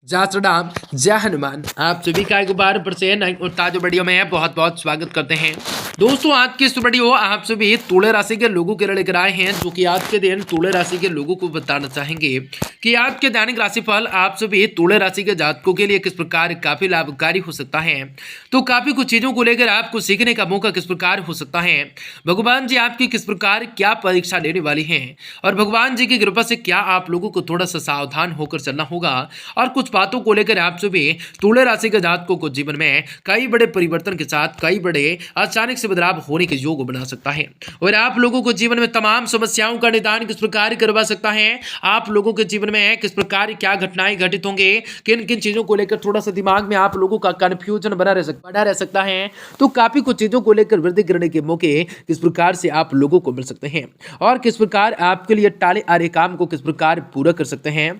जय श्री राम, जय हनुमान। आप सभी का एक बार फिर से नई और ताजा वीडियो में बहुत बहुत स्वागत करते हैं। दोस्तों, आज की इस वीडियो आप सभी तुला राशि के लोगों के लिए लेकर आए हैं, जो कि आज के दिन तुला राशि के लोगों को बताना चाहेंगे कि आज के दैनिक राशिफल आप सभी तुला राशि के जातकों के लिए किस प्रकार काफी लाभकारी हो सकता है। तो काफी कुछ चीजों को लेकर आपको सीखने का मौका किस प्रकार हो सकता है, भगवान जी आपकी किस प्रकार क्या परीक्षा लेने वाली है और भगवान जी की कृपा से क्या आप लोगों को थोड़ा सा सावधान होकर चलना होगा और कुछ बातों को लेकर आप सभी तुला राशि के जातकों को जीवन में कई बड़े परिवर्तन के साथ कई बड़े अचानक से बदलाव होने के योग बना सकता है और आप लोगों को जीवन में तमाम समस्याओं का निदान किस प्रकार करवा सकता है। आप लोगों के जीवन में किस प्रकार क्या घटनाएं घटित होंगे, किन किन चीजों को लेकर थोड़ा सा दिमाग में आप लोगों का कंफ्यूजन बना रह सकता है। तो काफी कुछ चीजों को लेकर वृद्धि करने के मौके किस प्रकार से आप लोगों को मिल सकते हैं और किस प्रकार आपके लिए टाले आ रहे काम को किस प्रकार पूरा कर सकते हैं।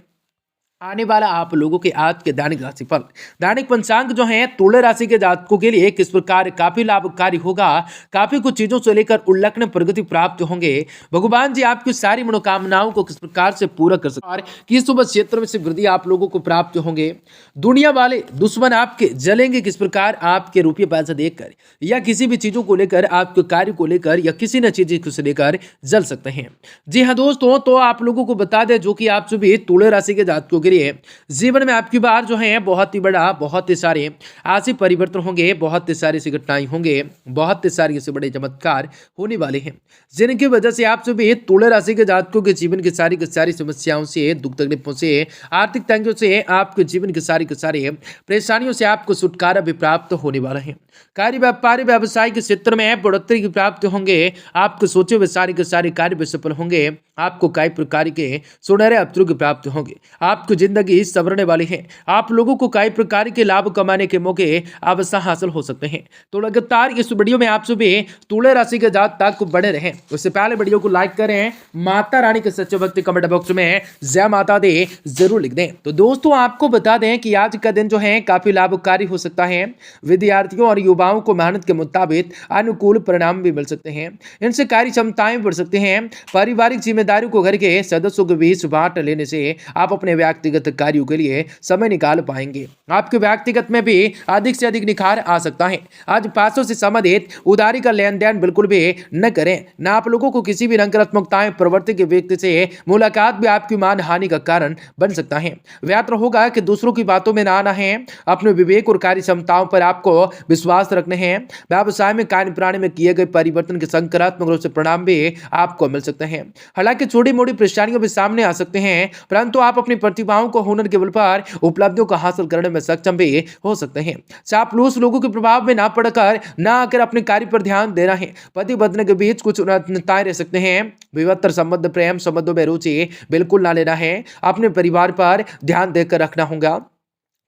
आने वाला आप लोगों के आज के दैनिक राशिफल दैनिक पंचांग जो है तुला राशि के जातकों के लिए किस प्रकार काफी लाभकारी होगा। काफी कुछ चीजों से लेकर उल्लेखनीय प्रगति प्राप्त होंगे। भगवान जी आपकी सारी मनोकामनाओं को किस प्रकार से पूरा कर सकते हैं और किस क्षेत्र में से वृद्धि आप लोगों को प्राप्त होंगे। दुनिया वाले दुश्मन आपके जलेंगे किस प्रकार आपके रुपये पैसे देखकर या किसी भी चीजों को लेकर, आपके कार्य को लेकर या किसी न चीज को लेकर जल सकते हैं। जी हाँ दोस्तों, तो आप लोगों को बता दें जो कि आप सभी तुला राशि के जातकों के लिए जीवन में आपकी बार जो है बहुत ही बड़ा, बहुत ही सारे ऐसे परिवर्तन होंगे, बहुत ही सारी सी घटनाएं होंगे, बहुत ही सारे ऐसे बड़े चमत्कार होने वाले हैं जिनकी वजह से आप सभी तुला राशि के जातकों के जीवन की सारी समस्याओं से, दुख तकलीफों से, आर्थिक तंगियों से, आपके जीवन की सारी परेशानियों से आपको छुटकारा भी प्राप्त होने वाला है। कार्य व्यापार व्यवसाय के क्षेत्र में बढ़ोतरी की प्राप्ति होंगे। आपके सोचे हुए सारे कार्य भी सफल होंगे। आपको कई प्रकार के सुनहरे अवसरों की प्राप्ति होंगे। आपकी जिंदगी संवरने वाली है। आप लोगों को कई प्रकार के लाभ कमाने के मौके अवश्य हासिल हो सकते हैं। तो लगातार इस वीडियो में आप सभी तुला राशि के जातक बने रहें। उससे पहले वीडियो को लाइक करें, माता रानी के सच्चे भक्ति कमेंट बॉक्स में जय माता दी जरूर लिख दें। तो दोस्तों, आपको बता दें कि आज का दिन जो है काफी लाभकारी हो सकता है। विद्यार्थियों और युवाओं को मेहनत के मुताबिक अनुकूल परिणाम भी मिल सकते हैं। इनसे कार्य क्षमताएं बढ़ सकती हैं। पारिवारिक जिम्मेदारियों को घर के सदस्यों के बीच बांट लेने से आप अपने व्यक्तिगत कार्यों के लिए समय निकाल पाएंगे। आपके व्यक्तिगत में भी अधिक से अधिक निखार आ सकता है। आज पैसों से संबंधित उधारी का लेन देन बिल्कुल भी न करें। न आप लोगों को किसी भी नकारात्मकताएं प्रवृत्ति के व्यक्ति से मुलाकात भी आपकी मान हानि का कारण बन सकता है। व्यात्र होगा कि दूसरों की बातों में ना आना है। अपने विवेक और कार्य क्षमताओं पर आपको विश्वास रखने हैं। व्यवसाय में कार्य प्रणाली में किए गए परिवर्तन के सकारात्मक रूप से परिणाम भी आपको मिल सकते हैं। हालांकि छोटी मोटी परेशानियां भी सामने आ सकते हैं, परंतु आप अपनी प्रतिभाओं को हुनर के बल पर उपलब्धियों को हासिल करने में सक्षम भी हो सकते हैं। चापलूस लोगों के प्रभाव में ना पड़कर ना आकर अपने कार्य पर ध्यान देना है। पति पत्नी के बीच कुछ उन्नताएं रह सकते हैं। विवत्र संबंध, प्रेम संबंधों में रुचि बिल्कुल ना लेना है। अपने परिवार पर ध्यान देकर रखना होगा।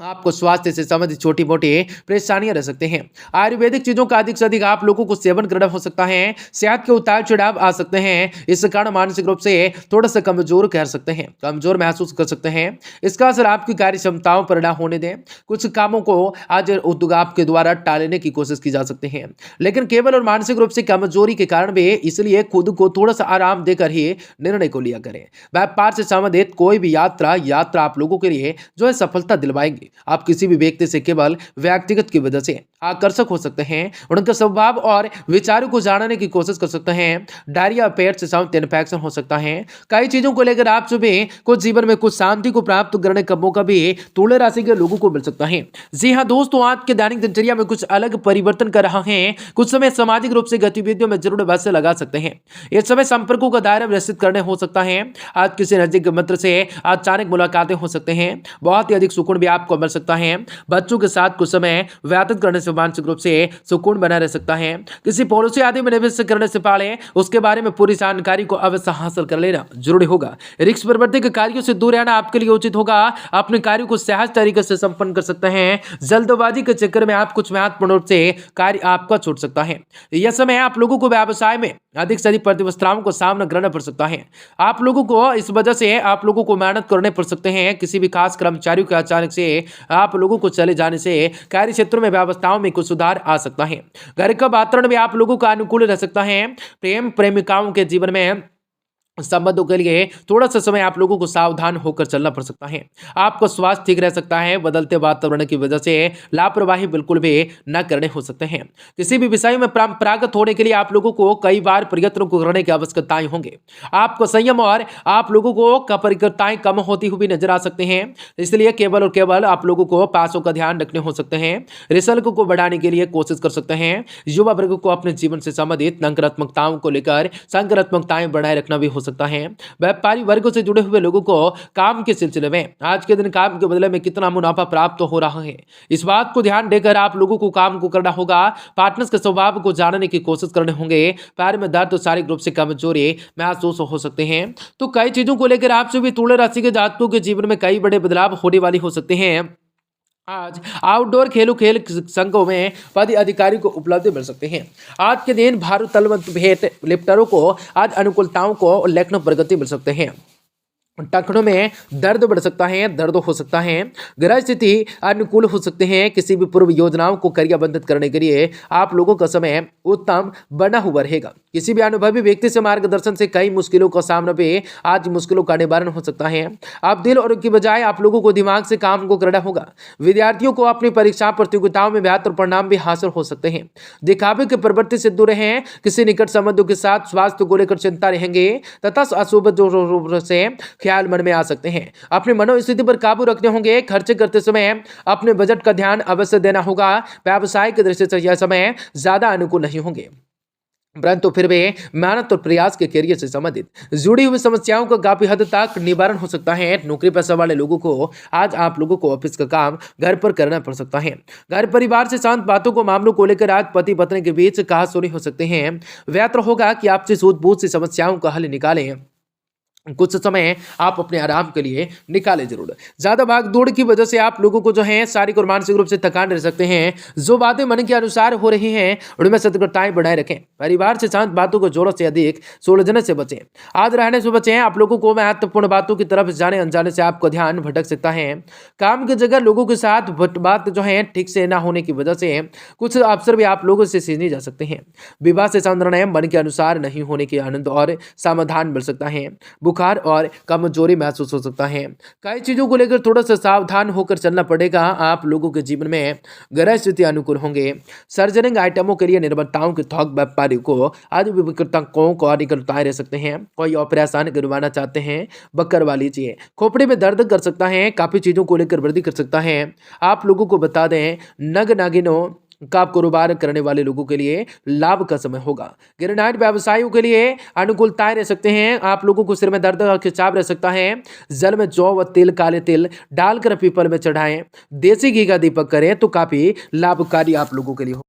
आपको स्वास्थ्य से संबंधित छोटी मोटी परेशानियां रह सकते हैं। आयुर्वेदिक चीजों का अधिक से अधिक आप लोगों को सेवन करना हो सकता है। सेहत के उतार चढ़ाव आ सकते हैं। इस कारण मानसिक रूप से थोड़ा सा कमजोर कह सकते हैं, कमजोर महसूस कर सकते हैं। इसका असर आपकी कार्य क्षमताओं पर ना होने दें। कुछ कामों को आज उद्योग आपके द्वारा टालने की कोशिश की जा सकती है, लेकिन केवल और मानसिक रूप से कमजोरी के कारण भी, इसलिए खुद को थोड़ा सा आराम देकर ही निर्णय को लिया करें। व्यापार से संबंधित कोई भी यात्रा आप लोगों के लिए जो है सफलता दिलवाएंगे। आप किसी भी व्यक्ति से केवल व्यक्तिगत की वजह से आकर्षक हो सकते हैं। उनका स्वभाव और विचारों को जानने की कोशिश कर सकते हैं। डायरिया, पेट से संबंधित इन्फेक्शन हो सकता है। कई चीजों को लेकर आप सभी कुछ जीवन में कुछ शांति को प्राप्त करने का मौका भी तुला राशि के लोगों को मिल सकता है। जी हाँ दोस्तों, आज के दैनिक दिनचर्या में कुछ अलग परिवर्तन कर रहा है। कुछ समय सामाजिक रूप से गतिविधियों में जरूर वैसे लगा सकते हैं। इस समय संपर्कों का दायरा विस्तृत करने हो सकता है। आज किसी नजदीक मित्र से अचानक मुलाकातें हो सकते हैं। बहुत ही अधिक सुकून भी आपको मिल सकता है। बच्चों के साथ कुछ समय व्यतीत करने से मानसिक रूप से सुकून बना रह सकता है। किसी पॉलिसी आदि में निवेश करने से पहले उसके बारे में पूरी जानकारी को अवश्य हासिल कर लेना जरूरी होगा। रिस्क प्रवृत्ति के कार्यों से दूर रहना आपके लिए उचित होगा। अपने कार्यों को सहज तरीके से संपन्न कर सकते हैं। जल्दबाजी के चक्कर में आप कुछ महत्वपूर्ण रूप से कार्य आपका छूट सकता है। यह समय आप लोगों को व्यवसाय में अधिक से अधिक प्रतिस्पर्धाओं को सामना करना पड़ सकता है। आप लोगों को इस वजह से आप लोगों को मेहनत करने पड़ सकते हैं। किसी भी खास कर्मचारियों के अचानक से आप लोगों को चले जाने से कार्य क्षेत्रों में व्यवस्थाओं में कुछ सुधार आ सकता है। घर का वातावरण भी आप लोगों का अनुकूल रह सकता है। प्रेम प्रेमिकाओं के जीवन में संबंधों के लिए थोड़ा सा समय आप लोगों को सावधान होकर चलना पड़ सकता है। आपका स्वास्थ्य ठीक रह सकता है। बदलते वातावरण की वजह से लापरवाही बिल्कुल भी न करने हो सकते हैं। किसी भी विषय में परंपरागत होने के लिए आप लोगों को कई बार प्रयत्नों को करने की आवश्यकताएं होंगे। आपको संयम और आप लोगों को परिकर्ताएं कम होती हुई नजर आ सकते हैं। इसलिए केवल और केवल आप लोगों को पैसों का ध्यान रखने हो सकते हैं। रिजल्ट को बढ़ाने के लिए कोशिश कर सकते हैं। युवा वर्ग को अपने जीवन से संबंधित नकारात्मकताओं को लेकर सकारात्मकताएं बनाए रखना भी हो सकता है। व्यापारी वर्गों से जुड़े हुए लोगों को काम के सिलसिले में आज के दिन काम के बदले में कितना मुनाफा प्राप्त हो रहा है, इस बात को ध्यान देकर आप लोगों को काम को करना होगा। पार्टनर्स के स्वभाव को जानने की कोशिश करने होंगे। पैर में दर्द और शारीरिक रूप से कमजोरी महसूस हो सकते हैं। तो कई चीजों को लेकर आपसे भी तुला राशि के जातकों के जीवन में कई बड़े बदलाव होने वाली हो सकते हैं। आज आउटडोर खेल संघों में पद अधिकारी को उपलब्धि मिल सकते हैं। आज के दिन भारत तलवंत भेंट लिफ्टरों को आज अनुकूलताओं को उल्लेखनीय प्रगति मिल सकते हैं। टखनों में दर्द बढ़ सकता है, दर्द हो सकता है। ग्रह स्थिति अनुकूल हो सकते हैं। किसी भी पूर्व योजनाओं को क्रियाबद्ध करने के लिए आप लोगों का समय उत्तम बना हुआ रहेगा। किसी भी अनुभवी व्यक्ति से मार्गदर्शन से कई मुश्किलों का सामना भी आज मुश्किलों का निवारण हो सकता है। आप दिल और की बजाय आप लोगों को दिमाग से काम को करना होगा। विद्यार्थियों को अपनी परीक्षा प्रतियोगिताओं में बेहतर परिणाम भी हासिल हो सकते हैं। दिखावे के प्रवृत्ति से दूर रहें। किसी निकट संबंधों के साथ स्वास्थ्य को लेकर चिंता रहेंगे तथा अशुभ रूप से ख्याल मन में आ सकते हैं। अपने मनोस्थिति पर काबू रखने होंगे। खर्चे करते समय अपने बजट का ध्यान अवश्य देना होगा। व्यवसाय की दृष्टि से यह समय ज्यादा अनुकूल नहीं होंगे, परंतु फिर भी मेहनत और प्रयास के करियर से संबंधित जुड़ी हुई समस्याओं का काफी हद तक निवारण हो सकता है। नौकरी पेशा वाले लोगों को आज आप लोगों को ऑफिस का काम घर पर करना पड़ सकता है। घर परिवार से शांत बातों को मामलों को लेकर आज पति पत्नी के बीच कहासुनी हो सकते हैं। बेहतर होगा कि आपसे सूझबूझ से समस्याओं का हल निकालें। कुछ समय आप अपने आराम के लिए निकालें जरूर। ज्यादा भाग दौड़ की वजह से आप लोगों को जो है शारीरिक और मानसिक रूप से थकान रह सकते हैं। जो बातें मन के अनुसार हो रही हैं उनमें सतर्कताएं बनाए रखें। परिवार से शांत बातों को जोरों से अधिक सुलझने से बचें। आज रहने से बचें। आप लोगों को महत्वपूर्ण बातों की तरफ जाने अनजाने से आपका ध्यान भटक सकता है। काम की जगह लोगों के साथ बात जो है ठीक से ना होने की वजह से कुछ अवसर भी आप लोगों से सीने जा सकते हैं। विवाह से निर्णय मन के अनुसार नहीं होने के आनंद और समाधान मिल सकता है। बुखार और कमजोरी महसूस हो सकता है। कई चीजों को लेकर थोड़ा सा सावधान होकर चलना पड़ेगा। आप लोगों के जीवन में ग्रह स्थिति अनुकूल होंगे। सर्जनिंग आइटमों के लिए निर्माताओं के थोक व्यापारी को आज भी विक्रेताओं को निकलताए रह सकते हैं। कोई ऑपरेशन करवाना चाहते हैं करवा लीजिए। खोपड़ी में दर्द कर सकता है। काफी चीजों को लेकर वृद्धि कर सकता है। आप लोगों को बता दें नग नागिनों का कारोबार करने वाले लोगों के लिए लाभ का समय होगा। ग्रेनाइट व्यवसायियों के लिए अनुकूलताएं रह सकते हैं। आप लोगों को सिर में दर्द और खिंचाव रह सकता है। जल में जौ व तिल काले तिल डालकर पीपल में चढ़ाएं। देसी घी का दीपक करें तो काफी लाभकारी आप लोगों के लिए